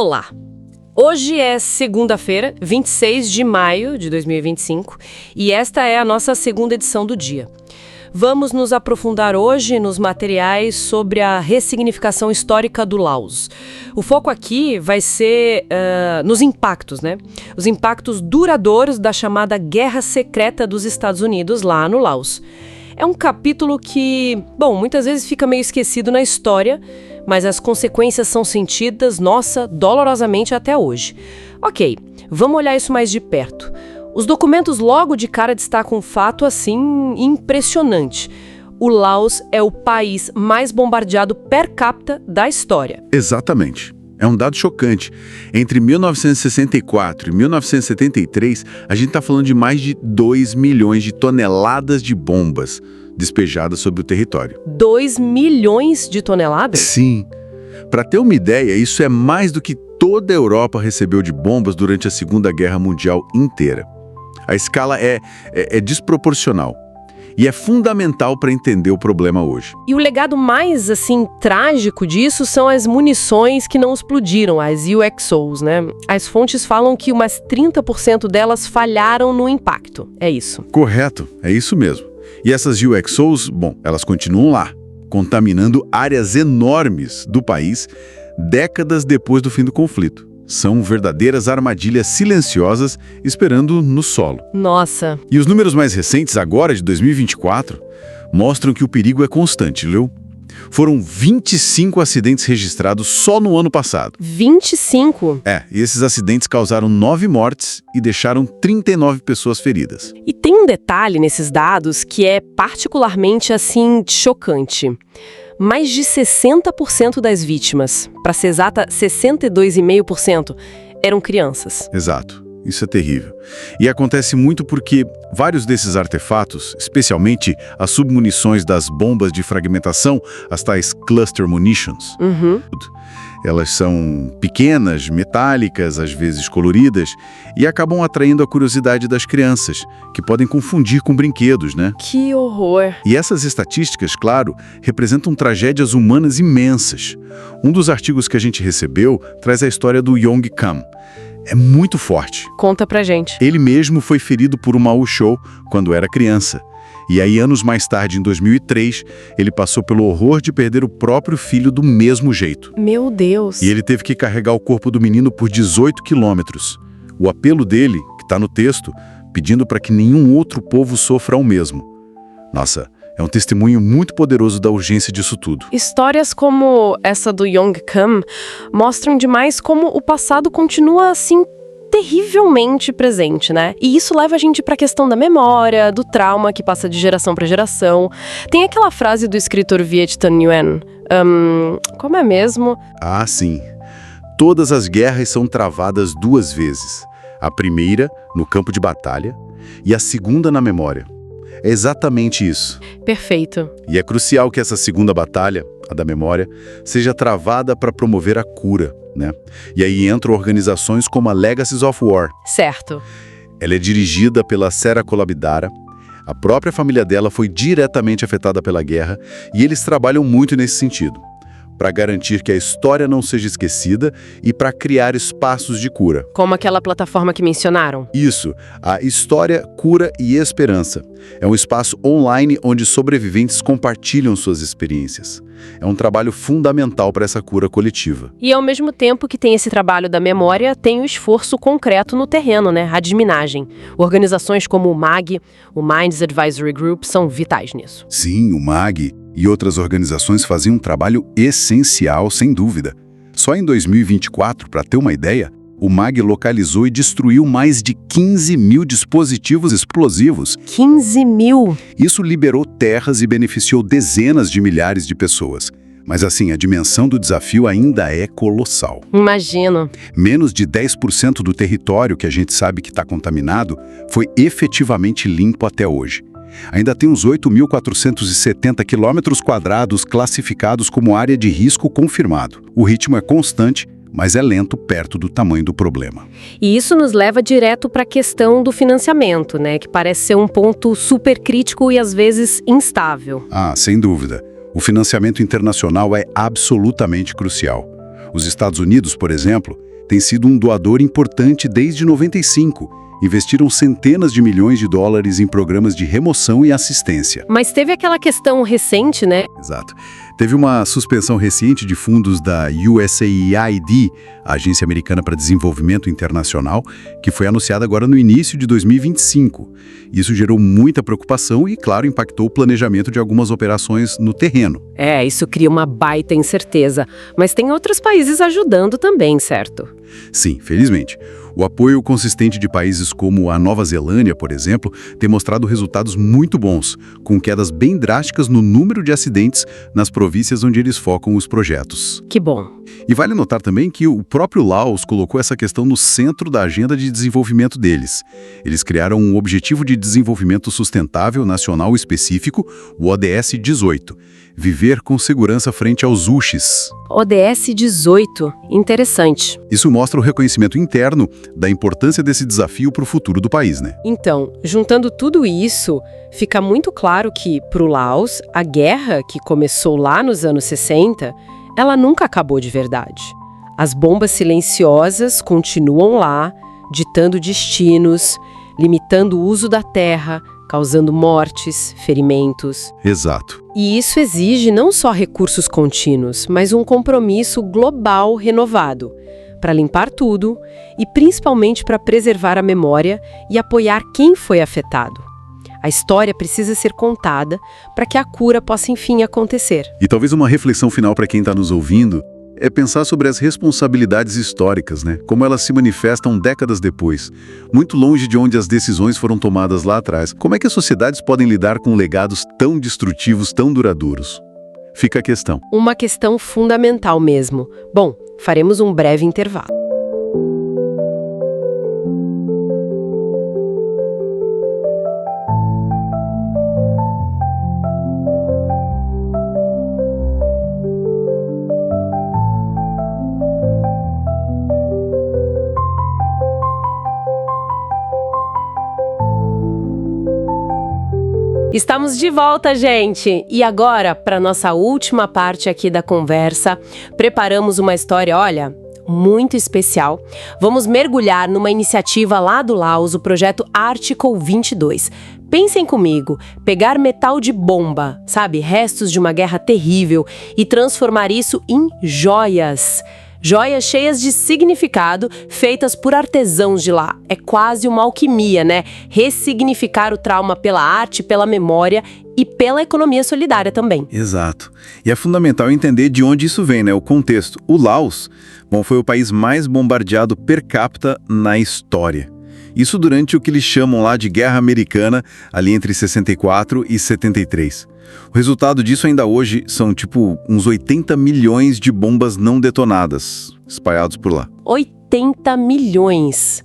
Olá! Hoje é segunda-feira, 26 de maio de 2025, e esta é a nossa segunda edição do dia. Vamos nos aprofundar hoje nos materiais sobre a ressignificação histórica do Laos. O foco aqui vai ser nos impactos, né? Os impactos duradouros da chamada Guerra Secreta dos Estados Unidos lá no Laos. É um capítulo que, muitas vezes fica meio esquecido na história, mas as consequências são sentidas, dolorosamente até hoje. Ok, vamos olhar isso mais de perto. Os documentos logo de cara destacam um fato, assim, impressionante. O Laos é o país mais bombardeado per capita da história. Exatamente. É um dado chocante. Entre 1964 e 1973, a gente está falando de mais de 2 milhões de toneladas de bombas despejadas sobre o território. 2 milhões de toneladas? Sim. Para ter uma ideia, isso é mais do que toda a Europa recebeu de bombas durante a Segunda Guerra Mundial inteira. A escala é desproporcional. E é fundamental para entender o problema hoje. E o legado mais, trágico disso são as munições que não explodiram, as UXOs, né? As fontes falam que umas 30% delas falharam no impacto. É isso. Correto, é isso mesmo. E essas UXOs, elas continuam lá, contaminando áreas enormes do país décadas depois do fim do conflito. São verdadeiras armadilhas silenciosas esperando no solo. Nossa! E os números mais recentes, agora de 2024, mostram que o perigo é constante, viu? Foram 25 acidentes registrados só no ano passado. 25? E esses acidentes causaram 9 mortes e deixaram 39 pessoas feridas. E tem um detalhe nesses dados que é particularmente, chocante. Mais de 60% das vítimas, para ser exata, 62,5%, eram crianças. Exato. Isso é terrível. E acontece muito porque vários desses artefatos, especialmente as submunições das bombas de fragmentação, as tais cluster munitions, elas são pequenas, metálicas, às vezes coloridas, e acabam atraindo a curiosidade das crianças, que podem confundir com brinquedos, né? Que horror! E essas estatísticas, claro, representam tragédias humanas imensas. Um dos artigos que a gente recebeu traz a história do Yong Kam. É muito forte. Conta pra gente. Ele mesmo foi ferido por uma UXO quando era criança. E aí, anos mais tarde, em 2003, ele passou pelo horror de perder o próprio filho do mesmo jeito. Meu Deus! E ele teve que carregar o corpo do menino por 18 quilômetros. O apelo dele, que está no texto, pedindo para que nenhum outro povo sofra o mesmo. Nossa, é um testemunho muito poderoso da urgência disso tudo. Histórias como essa do Yong Kam mostram demais como o passado continua, terrivelmente presente, né? E isso leva a gente para a questão da memória, do trauma que passa de geração para geração. Tem aquela frase do escritor Viet Thanh Nguyen, como é mesmo? Ah, sim. Todas as guerras são travadas 2 vezes. A primeira, no campo de batalha, e a segunda na memória. É exatamente isso. Perfeito. E é crucial que essa segunda batalha, a da memória, seja travada para promover a cura, né? E aí entram organizações como a Legacies of War. Certo. Ela é dirigida pela Sarah Kolabidara. A própria família dela foi diretamente afetada pela guerra e eles trabalham muito nesse sentido, para garantir que a história não seja esquecida e para criar espaços de cura. Como aquela plataforma que mencionaram? Isso, a História, Cura e Esperança. É um espaço online onde sobreviventes compartilham suas experiências. É um trabalho fundamental para essa cura coletiva. E ao mesmo tempo que tem esse trabalho da memória, tem o esforço concreto no terreno, né? A desminagem. Organizações como o MAG, o Mines Advisory Group, são vitais nisso. Sim, o MAG e outras organizações faziam um trabalho essencial, sem dúvida. Só em 2024, para ter uma ideia, o MAG localizou e destruiu mais de 15 mil dispositivos explosivos. 15 mil? Isso liberou terras e beneficiou dezenas de milhares de pessoas. Mas a dimensão do desafio ainda é colossal. Imagino. Menos de 10% do território que a gente sabe que está contaminado foi efetivamente limpo até hoje. Ainda tem uns 8.470 quilômetros quadrados classificados como área de risco confirmado. O ritmo é constante, mas é lento perto do tamanho do problema. E isso nos leva direto para a questão do financiamento, né? Que parece ser um ponto super crítico e às vezes instável. Ah, sem dúvida. O financiamento internacional é absolutamente crucial. Os Estados Unidos, por exemplo, tem sido um doador importante desde 95. Investiram centenas de milhões de dólares em programas de remoção e assistência. Mas teve aquela questão recente, né? Exato. Teve uma suspensão recente de fundos da USAID, a Agência Americana para Desenvolvimento Internacional, que foi anunciada agora no início de 2025. Isso gerou muita preocupação e, claro, impactou o planejamento de algumas operações no terreno. Isso cria uma baita incerteza. Mas tem outros países ajudando também, certo? Sim, felizmente. O apoio consistente de países como a Nova Zelândia, por exemplo, tem mostrado resultados muito bons, com quedas bem drásticas no número de acidentes nas províncias onde eles focam os projetos. Que bom. E vale notar também que o próprio Laos colocou essa questão no centro da agenda de desenvolvimento deles. Eles criaram um Objetivo de Desenvolvimento Sustentável Nacional Específico, o ODS 18. Viver com segurança frente aos UCHs. ODS 18. Interessante. Isso mostra o reconhecimento interno da importância desse desafio para o futuro do país, né? Então, juntando tudo isso, fica muito claro que, para o Laos, a guerra que começou lá nos anos 60, ela nunca acabou de verdade. As bombas silenciosas continuam lá, ditando destinos, limitando o uso da terra, causando mortes, ferimentos. Exato. E isso exige não só recursos contínuos, mas um compromisso global renovado para limpar tudo e principalmente para preservar a memória e apoiar quem foi afetado. A história precisa ser contada para que a cura possa enfim acontecer. E talvez uma reflexão final para quem está nos ouvindo é pensar sobre as responsabilidades históricas, né? Como elas se manifestam décadas depois, muito longe de onde as decisões foram tomadas lá atrás. Como é que as sociedades podem lidar com legados tão destrutivos, tão duradouros? Fica a questão. Uma questão fundamental mesmo. Bom, faremos um breve intervalo. Estamos de volta, gente! E agora, para nossa última parte aqui da conversa, preparamos uma história, olha, muito especial. Vamos mergulhar numa iniciativa lá do Laos, o projeto Article 22. Pensem comigo, pegar metal de bomba, sabe, restos de uma guerra terrível, e transformar isso em joias. Joias cheias de significado, feitas por artesãos de lá. É quase uma alquimia, né? Ressignificar o trauma pela arte, pela memória e pela economia solidária também. Exato. E é fundamental entender de onde isso vem, né? O contexto. O Laos, foi o país mais bombardeado per capita na história. Isso durante o que eles chamam lá de Guerra Americana, ali entre 64 e 73. O resultado disso ainda hoje são uns 80 milhões de bombas não detonadas, espalhados por lá. 80 milhões!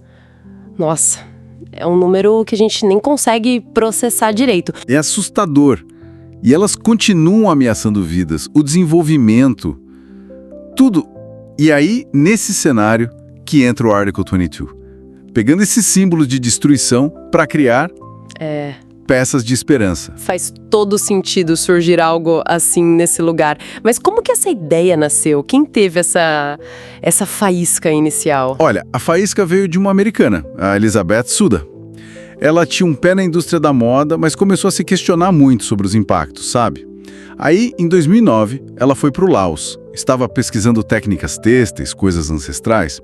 Nossa, é um número que a gente nem consegue processar direito. É assustador. E elas continuam ameaçando vidas, o desenvolvimento, tudo. E aí, nesse cenário, que entra o Article 22. Pegando esses símbolos de destruição para criar peças de esperança. Faz todo sentido surgir algo assim nesse lugar. Mas como que essa ideia nasceu? Quem teve essa faísca inicial? Olha, a faísca veio de uma americana, a Elizabeth Suda. Ela tinha um pé na indústria da moda, mas começou a se questionar muito sobre os impactos, sabe? Aí, em 2009, ela foi para o Laos. Estava pesquisando técnicas têxteis, coisas ancestrais.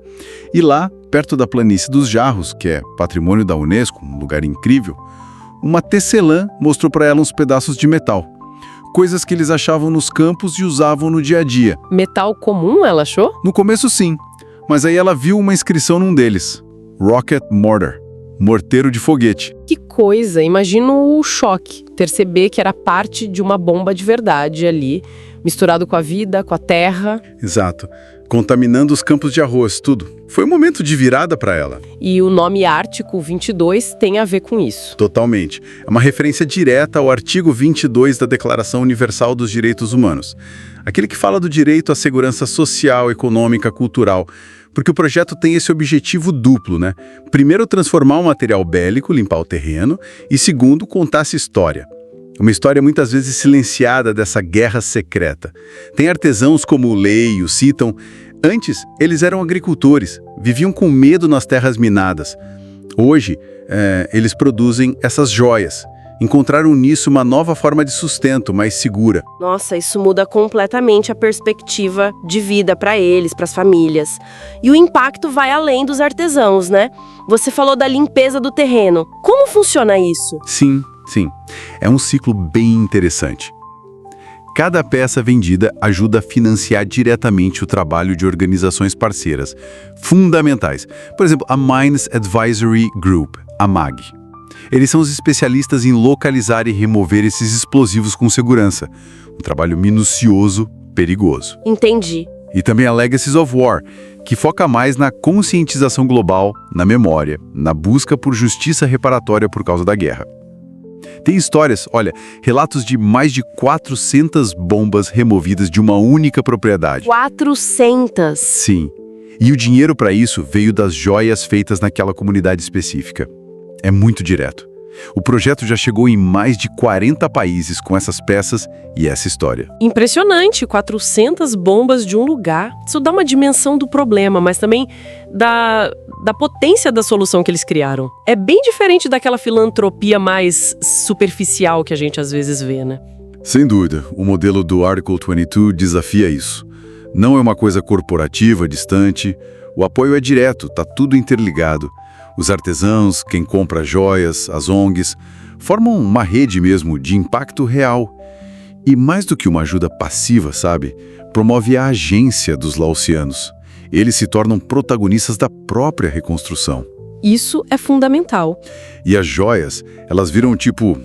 E lá, perto da planície dos Jarros, que é patrimônio da Unesco, um lugar incrível, uma tecelã mostrou para ela uns pedaços de metal. Coisas que eles achavam nos campos e usavam no dia a dia. Metal comum, ela achou? No começo, sim. Mas aí ela viu uma inscrição num deles. Rocket Mortar. Morteiro de foguete. Que coisa! Imagino o choque. Perceber que era parte de uma bomba de verdade ali, misturado com a vida, com a terra. Exato. Contaminando os campos de arroz, tudo. Foi um momento de virada para ela. E o nome Article 22 tem a ver com isso. Totalmente. É uma referência direta ao artigo 22 da Declaração Universal dos Direitos Humanos. Aquele que fala do direito à segurança social, econômica, cultural. Porque o projeto tem esse objetivo duplo, né? Primeiro, transformar um material bélico, limpar o terreno. E segundo, contar essa história. Uma história muitas vezes silenciada dessa guerra secreta. Tem artesãos como o Lei e o citam. Antes, eles eram agricultores, viviam com medo nas terras minadas. Hoje, eles produzem essas joias. Encontraram nisso uma nova forma de sustento, mais segura. Nossa, isso muda completamente a perspectiva de vida para eles, para as famílias. E o impacto vai além dos artesãos, né? Você falou da limpeza do terreno. Como funciona isso? Sim. É um ciclo bem interessante. Cada peça vendida ajuda a financiar diretamente o trabalho de organizações parceiras, fundamentais. Por exemplo, a Mines Advisory Group, a MAG. Eles são os especialistas em localizar e remover esses explosivos com segurança. Um trabalho minucioso, perigoso. Entendi. E também a Legacies of War, que foca mais na conscientização global, na memória, na busca por justiça reparatória por causa da guerra. Tem histórias, olha, relatos de mais de 400 bombas removidas de uma única propriedade. 400? Sim. E o dinheiro para isso veio das joias feitas naquela comunidade específica. É muito direto. O projeto já chegou em mais de 40 países com essas peças e essa história. Impressionante, 400 bombas de um lugar. Isso dá uma dimensão do problema, mas também da potência da solução que eles criaram. É bem diferente daquela filantropia mais superficial que a gente às vezes vê, né? Sem dúvida, o modelo do Article 22 desafia isso. Não é uma coisa corporativa, distante. O apoio é direto, tá tudo interligado. Os artesãos, quem compra joias, as ONGs, formam uma rede mesmo de impacto real. E mais do que uma ajuda passiva, sabe? Promove a agência dos laosianos. Eles se tornam protagonistas da própria reconstrução. Isso é fundamental. E as joias, elas viram tipo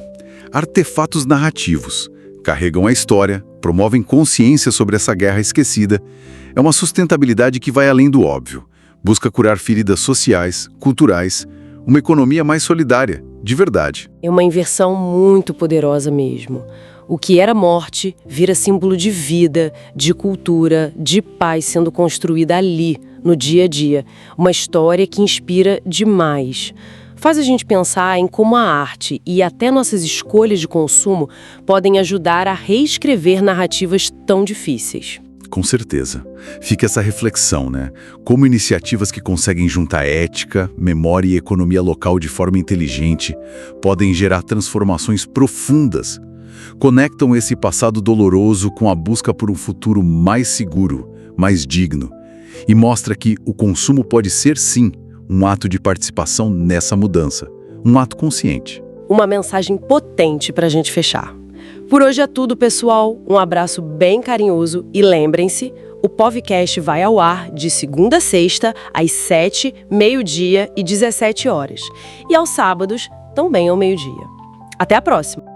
artefatos narrativos. Carregam a história, promovem consciência sobre essa guerra esquecida. É uma sustentabilidade que vai além do óbvio. Busca curar feridas sociais, culturais, uma economia mais solidária, de verdade. É uma inversão muito poderosa mesmo. O que era morte vira símbolo de vida, de cultura, de paz sendo construída ali, no dia a dia. Uma história que inspira demais. Faz a gente pensar em como a arte e até nossas escolhas de consumo podem ajudar a reescrever narrativas tão difíceis. Com certeza. Fica essa reflexão, né? Como iniciativas que conseguem juntar ética, memória e economia local de forma inteligente podem gerar transformações profundas. Conectam esse passado doloroso com a busca por um futuro mais seguro, mais digno. E mostra que o consumo pode ser, sim, um ato de participação nessa mudança. Um ato consciente. Uma mensagem potente para a gente fechar. Por hoje é tudo, pessoal. Um abraço bem carinhoso e lembrem-se, o podcast vai ao ar de segunda a sexta, às 7, meio-dia e 17 horas. E aos sábados, também ao meio-dia. Até a próxima!